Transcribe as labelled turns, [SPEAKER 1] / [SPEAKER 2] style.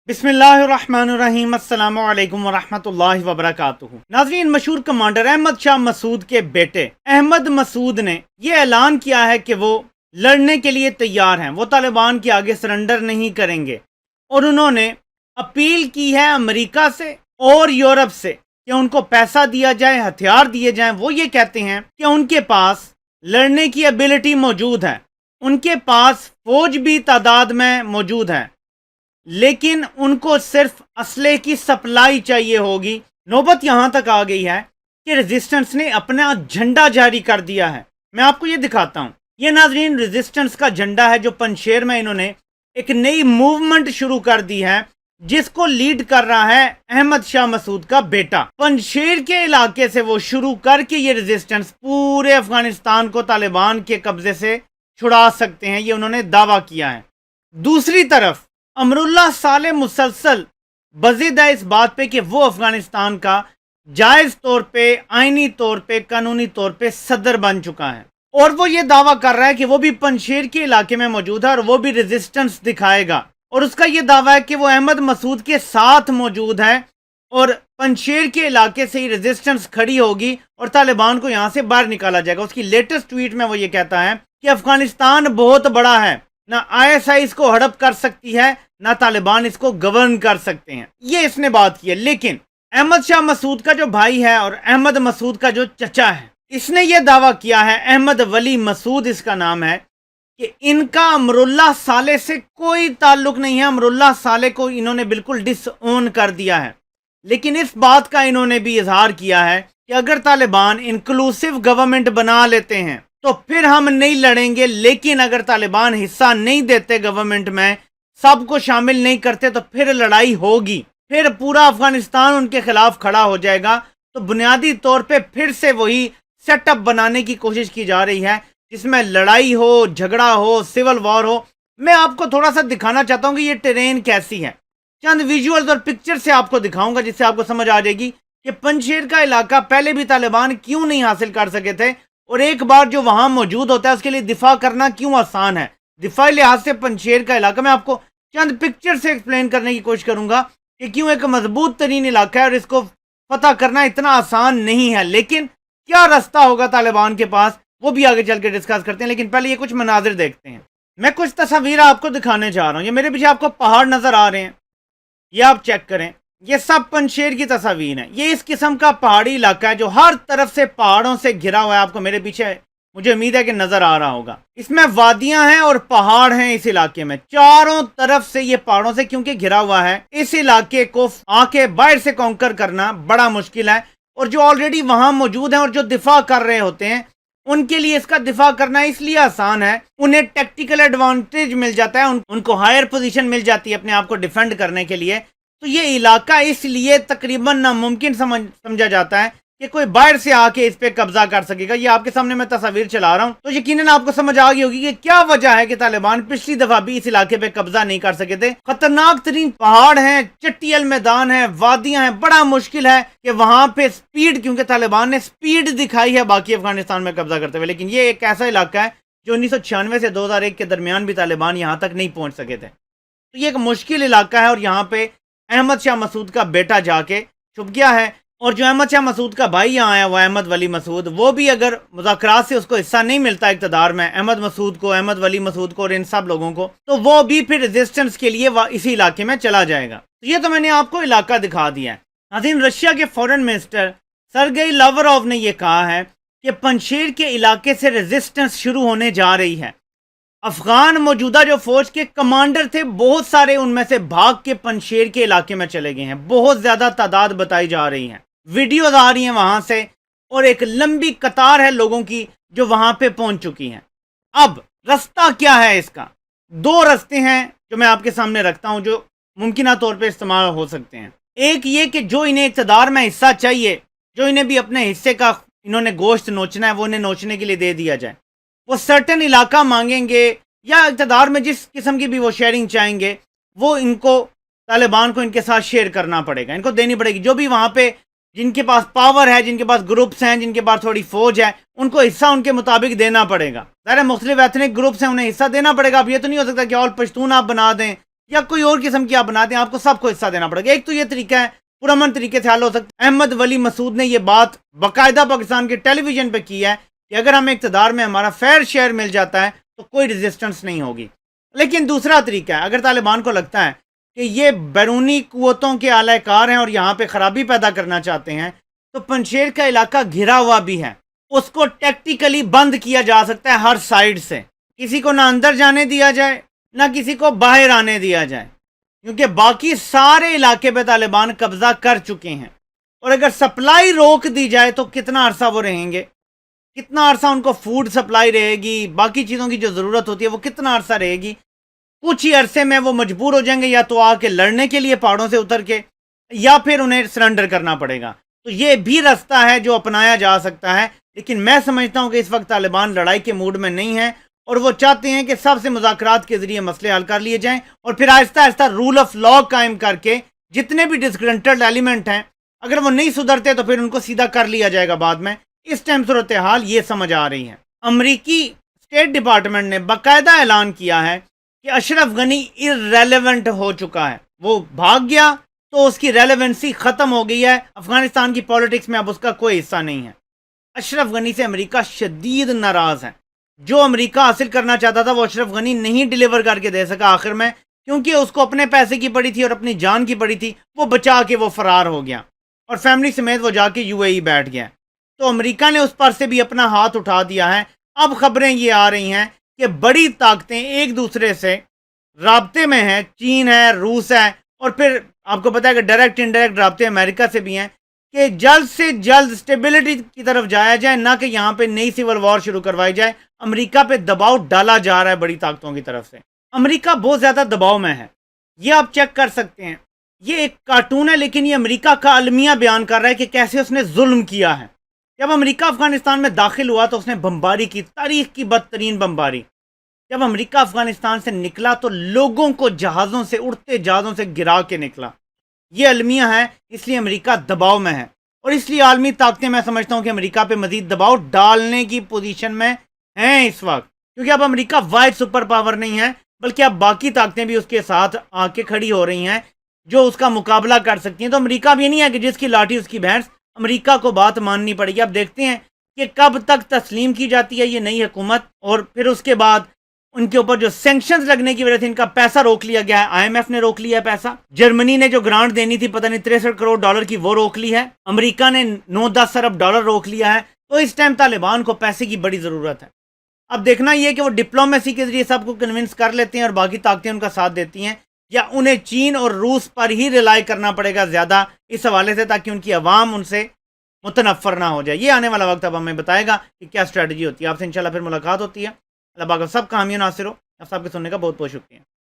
[SPEAKER 1] बिस्मिल्लाहिर्रहमानिर्रहीम अस्सलामु अलैकुम वरहमतुल्लाहि वबरकातुहू। नाज़रीन, मशहूर कमांडर अहमद शाह मसूद के बेटे अहमद मसूद ने यह ऐलान किया है कि वो लड़ने के लिए तैयार हैं, वो तालिबान के आगे सरेंडर नहीं करेंगे। और उन्होंने अपील की है अमेरिका से और यूरोप से कि उनको पैसा दिया जाए, हथियार दिए जाएं। वो ये कहते हैं कि उनके पास लड़ने की एबिलिटी मौजूद है, उनके पास फौज भी तादाद में मौजूद है, लेकिन उनको सिर्फ असले की सप्लाई चाहिए होगी। नौबत यहां तक आ गई है कि रेजिस्टेंस ने अपना झंडा जारी कर दिया है। मैं आपको ये दिखाता हूं। ये नाजरीन रेजिस्टेंस का झंडा है जो पंजशेर में इन्होंने एक नई मूवमेंट शुरू कर दी है, जिसको लीड कर रहा है अहमद शाह मसूद का बेटा। पंजशेर के इलाके से वो शुरू करके ये रेजिस्टेंस पूरे अफगानिस्तान को तालिबान के कब्जे से छुड़ा सकते हैं, ये उन्होंने दावा किया है। दूसरी तरफ अमरुल्लाह साले मुसलसल बज़िद है इस बात पे कि वो अफगानिस्तान का जायज तौर पे, आईनी तौर पे, कानूनी तौर पे सदर बन चुका है। और वो ये दावा कर रहा है कि वो भी पंजशेर के इलाके में मौजूद है और वो भी रेजिस्टेंस दिखाएगा। और उसका ये दावा है कि वो अहमद मसूद के साथ मौजूद है और पंजशेर के इलाके से ही रेजिस्टेंस खड़ी होगी और तालिबान को यहाँ से बाहर निकाला जाएगा। उसकी लेटेस्ट ट्वीट में वो ये कहता है कि अफगानिस्तान बहुत बड़ा है, ना ISI इसको हड़प कर सकती है, ना तालिबान इसको गवर्न कर सकते हैं। ये इसने बात की है। लेकिन अहमद शाह मसूद का जो भाई है और अहमद मसूद का जो चचा है, इसने ये दावा किया है, अहमद वली मसूद इसका नाम है, कि इनका अमरुल्लाह साले से कोई ताल्लुक नहीं है। अमरुल्लाह साले को इन्होंने बिल्कुल डिसओन कर दिया है। लेकिन इस बात का इन्होंने भी इजहार किया है कि अगर तालिबान इंक्लूसिव गवर्नमेंट बना लेते हैं तो फिर हम नहीं लड़ेंगे, लेकिन अगर तालिबान हिस्सा नहीं देते गवर्नमेंट में, सबको शामिल नहीं करते, तो फिर लड़ाई होगी, फिर पूरा अफगानिस्तान उनके खिलाफ खड़ा हो जाएगा। तो बुनियादी तौर पे फिर से वही सेटअप बनाने की कोशिश की जा रही है, जिसमें लड़ाई हो, झगड़ा हो, सिविल वॉर हो। मैं आपको थोड़ा सा दिखाना चाहता हूँ कि ये टेरेन कैसी है। चंद विजुअल्स और पिक्चर से आपको दिखाऊंगा, जिससे आपको समझ आ जाएगी कि पंजशेर का इलाका पहले भी तालिबान क्यों नहीं हासिल कर सके थे, और एक बार जो वहां मौजूद होता है उसके लिए दिफा करना क्यों आसान है। दिफाई लिहाज से पंजशेर का इलाका मैं आपको चंद पिक्चर से एक्सप्लेन करने की कोशिश करूंगा कि क्यों एक मजबूत तरीन इलाका है और इसको फतह करना इतना आसान नहीं है। लेकिन क्या रास्ता होगा तालिबान के पास, वो भी आगे चल के डिस्कस करते हैं। लेकिन पहले ये कुछ मनाजिर देखते हैं। मैं कुछ तस्वीर आपको दिखाने जा रहा हूँ। ये मेरे पीछे आपको पहाड़ नजर आ रहे हैं, ये आप चेक करें। ये सब पंजशेर की तस्वीर है। ये इस किस्म का पहाड़ी इलाका है जो हर तरफ से पहाड़ों से घिरा हुआ है। आपको मेरे पीछे मुझे उम्मीद है कि नजर आ रहा होगा। इसमें वादियां हैं और पहाड़ हैं इस इलाके में, चारों तरफ से ये पहाड़ों से क्योंकि घिरा हुआ है, इस इलाके को आके बाहर से कॉन्कर करना बड़ा मुश्किल है। और जो ऑलरेडी वहां मौजूद हैं और जो दिफा कर रहे होते हैं, उनके लिए इसका दिफा करना इसलिए आसान है, उन्हें टेक्टिकल एडवांटेज मिल जाता है, उनको हायर पोजीशन मिल जाती है अपने आप को डिफेंड करने के लिए। तो ये इलाका इसलिए तकरीबन नामुमकिन समझा जाता है कि कोई बाहर से आके इस पे कब्जा कर सकेगा। ये आपके सामने मैं तस्वीर चला रहा हूं, तो यकीनन आपको समझ आ गई होगी कि क्या वजह है कि तालिबान पिछली दफा भी इस इलाके पे कब्जा नहीं कर सके थे। खतरनाक तरीन पहाड़ हैं, चट्टियल मैदान है, वादियां हैं, बड़ा मुश्किल है कि वहां पे स्पीड, क्योंकि तालिबान ने स्पीड दिखाई है बाकी अफगानिस्तान में कब्जा करते हुए। लेकिन ये एक ऐसा इलाका है जो 1996 से 2001 के दरमियान भी तालिबान यहाँ तक नहीं पहुंच सके थे। तो ये एक मुश्किल इलाका है और यहाँ पे अहमद शाह मसूद का बेटा जाके छुप गया है। और जो अहमद शाह मसूद का भाई यहाँ आया हुआ अहमद वली मसूद, वो भी अगर मुज़ाकरात से उसको हिस्सा नहीं मिलता इक़्तिदार में, अहमद मसूद को, अहमद वली मसूद को और इन सब लोगों को, तो वो भी फिर रेजिस्टेंस के लिए इसी इलाके में चला जाएगा। तो ये तो मैंने आपको इलाका दिखा दिया है। नाज़रीन, रशिया के फॉरेन मिनिस्टर सरगेई लावरोव ने यह कहा है कि पंजशेर के इलाके से रेजिस्टेंस शुरू होने जा रही है। अफगान मौजूदा जो फौज के कमांडर थे, बहुत सारे उनमें से भाग के पंजशेर के इलाके में चले गए हैं। बहुत ज्यादा तादाद बताई जा रही है, वीडियोज आ रही हैं वहां से, और एक लंबी कतार है लोगों की जो वहां पे पहुंच चुकी हैं। अब रास्ता क्या है इसका? दो रास्ते हैं जो मैं आपके सामने रखता हूं, जो मुमकिन तौर पे इस्तेमाल हो सकते हैं। एक ये कि जो इन्हें इक़्तिदार में हिस्सा चाहिए, जो इन्हें भी अपने हिस्से का इन्होंने गोश्त नोचना है, वो इन्हें नोचने के लिए दे दिया जाए। वो सर्टेन इलाका मांगेंगे या इक़्तिदार में जिस किस्म की भी वो शेयरिंग चाहेंगे, वो इनको तालिबान को इनके साथ शेयर करना पड़ेगा, इनको देनी पड़ेगी। जो भी वहां पे जिनके पास पावर है, जिनके पास ग्रुप्स हैं, जिनके पास थोड़ी फौज है, उनको हिस्सा उनके मुताबिक देना पड़ेगा। सारे मुख्तलिफ एथनिक ग्रुप्स हैं, उन्हें हिस्सा देना पड़ेगा। अब ये तो नहीं हो सकता कि ऑल पश्तून आप बना दें یا کوئی اور قسم کی آپ بناتے ہیں، آپ کو سب کو حصہ دینا پڑے گا۔ ایک تو یہ طریقہ ہے، پرامن طریقے سے حل ہو سکتا ہے۔ احمد ولی مسعود نے یہ بات باقاعدہ پاکستان کے ٹیلی ویژن پہ کی ہے کہ اگر ہمیں اقتدار میں ہمارا فیئر شیئر مل جاتا ہے تو کوئی ریزسٹنس نہیں ہوگی۔ لیکن دوسرا طریقہ ہے، اگر طالبان کو لگتا ہے کہ یہ بیرونی قوتوں کے اعلی کار ہیں اور یہاں پہ خرابی پیدا کرنا چاہتے ہیں، تو پنشیر کا علاقہ گھرا ہوا بھی ہے، اس کو ٹیکٹیکلی بند کیا جا سکتا ہے ہر سائیڈ سے، کسی کو نہ اندر جانے دیا جائے نہ کسی کو باہر آنے دیا جائے، کیونکہ باقی سارے علاقے پہ طالبان قبضہ کر چکے ہیں۔ اور اگر سپلائی روک دی جائے تو کتنا عرصہ وہ رہیں گے، کتنا عرصہ ان کو فوڈ سپلائی رہے گی، باقی چیزوں کی جو ضرورت ہوتی ہے وہ کتنا عرصہ رہے گی۔ کچھ ہی عرصے میں وہ مجبور ہو جائیں گے یا تو آ کے لڑنے کے لیے پہاڑوں سے اتر کے، یا پھر انہیں سرنڈر کرنا پڑے گا۔ تو یہ بھی رستہ ہے جو اپنایا جا سکتا ہے، لیکن میں سمجھتا ہوں کہ اس وقت طالبان لڑائی کے موڈ میں نہیں ہیں، اور وہ چاہتے ہیں کہ سب سے مذاکرات کے ذریعے مسئلے حل کر لیے جائیں، اور پھر آہستہ آہستہ رول آف لا قائم کر کے جتنے بھی ڈسگرنٹڈ ایلیمنٹ ہیں اگر وہ نہیں سدھرتے تو پھر ان کو سیدھا کر لیا جائے گا بعد میں۔ اس ٹائم صورتحال یہ سمجھ آ رہی ہے۔ امریکی اسٹیٹ ڈپارٹمنٹ نے باقاعدہ اعلان کیا ہے کہ اشرف غنی ارریلیونٹ ہو چکا ہے، وہ بھاگ گیا تو اس کی ریلیونسی ختم ہو گئی ہے، افغانستان کی پالیٹکس میں اب اس کا کوئی حصہ نہیں ہے۔ اشرف غنی سے امریکہ شدید ناراض ہے، جو امریکہ حاصل کرنا چاہتا تھا وہ اشرف غنی نہیں ڈیلیور کر کے دے سکا آخر میں، کیونکہ اس کو اپنے پیسے کی پڑی تھی اور اپنی جان کی پڑی تھی، وہ بچا کے وہ فرار ہو گیا اور فیملی سمیت وہ جا کے UAE بیٹھ گیا۔ تو امریکہ نے اس پر سے بھی اپنا ہاتھ اٹھا دیا ہے۔ اب خبریں یہ آ رہی ہیں کہ بڑی طاقتیں ایک دوسرے سے رابطے میں ہیں، چین ہے، روس ہے، اور پھر آپ کو پتا ہے کہ ڈائریکٹ انڈائریکٹ رابطے امریکہ سے بھی ہیں، کہ جلد سے جلد اسٹیبلٹی کی طرف جایا جائے، نہ کہ یہاں پہ نئی سول وار شروع کروائی جائے۔ امریکہ پہ دباؤ ڈالا جا رہا ہے بڑی طاقتوں کی طرف سے۔ امریکہ بہت زیادہ دباؤ میں ہے، یہ آپ چیک کر سکتے ہیں۔ یہ ایک کارٹون ہے لیکن یہ امریکہ کا المیہ بیان کر رہا ہے کہ کیسے اس نے ظلم کیا ہے۔ جب امریکہ افغانستان میں داخل ہوا تو اس نے بمباری کی، تاریخ کی بدترین بمباری۔ جب امریکہ افغانستان سے نکلا تو لوگوں کو جہازوں سے، اڑتے جہازوں سے گرا کے نکلا۔ یہ المیہ ہے، اس لیے امریکہ دباؤ میں ہے، اور اس لیے عالمی طاقتیں میں سمجھتا ہوں کہ امریکہ پہ مزید دباؤ ڈالنے کی پوزیشن میں ہیں اس وقت، کیونکہ اب امریکہ واحد سپر پاور نہیں ہے، بلکہ اب باقی طاقتیں بھی اس کے ساتھ آ کے کھڑی ہو رہی ہیں جو اس کا مقابلہ کر سکتی ہیں۔ تو امریکہ بھی نہیں ہے کہ جس کی لاٹھی اس کی بھینس، امریکہ کو بات ماننی پڑے گی۔ اب دیکھتے ہیں کہ کب تک تسلیم کی جاتی ہے یہ نئی حکومت، اور پھر اس کے بعد ان کے اوپر جو سینکشنز لگنے کی وجہ سے ان کا پیسہ روک لیا گیا ہے۔ IMF نے روک لیا ہے پیسہ، جرمنی نے جو گرانٹ دینی تھی پتہ نہیں 63 کروڑ ڈالر کی وہ روک لی ہے، امریکہ نے 9-10 ارب ڈالر روک لیا ہے۔ تو اس ٹائم طالبان کو پیسے کی بڑی ضرورت ہے۔ اب دیکھنا یہ کہ وہ ڈپلومیسی کے ذریعے سب کو کنونس کر لیتے ہیں اور باقی طاقتیں ان کا ساتھ دیتی ہیں، یا انہیں چین اور روس پر ہی ریلائی کرنا پڑے گا زیادہ اس حوالے سے، تاکہ ان کی عوام ان سے متنفر نہ ہو جائے۔ یہ آنے والا وقت اب ہمیں بتائے گا کہ کیا اسٹریٹجی ہوتی ہے۔ آپ سے انشاءاللہ پھر ملاقات ہوتی ہے۔ اللہ پاک آپ سب کا حامی و ناصر ہو۔ آپ سب کے سننے کا بہت بہت شکریہ۔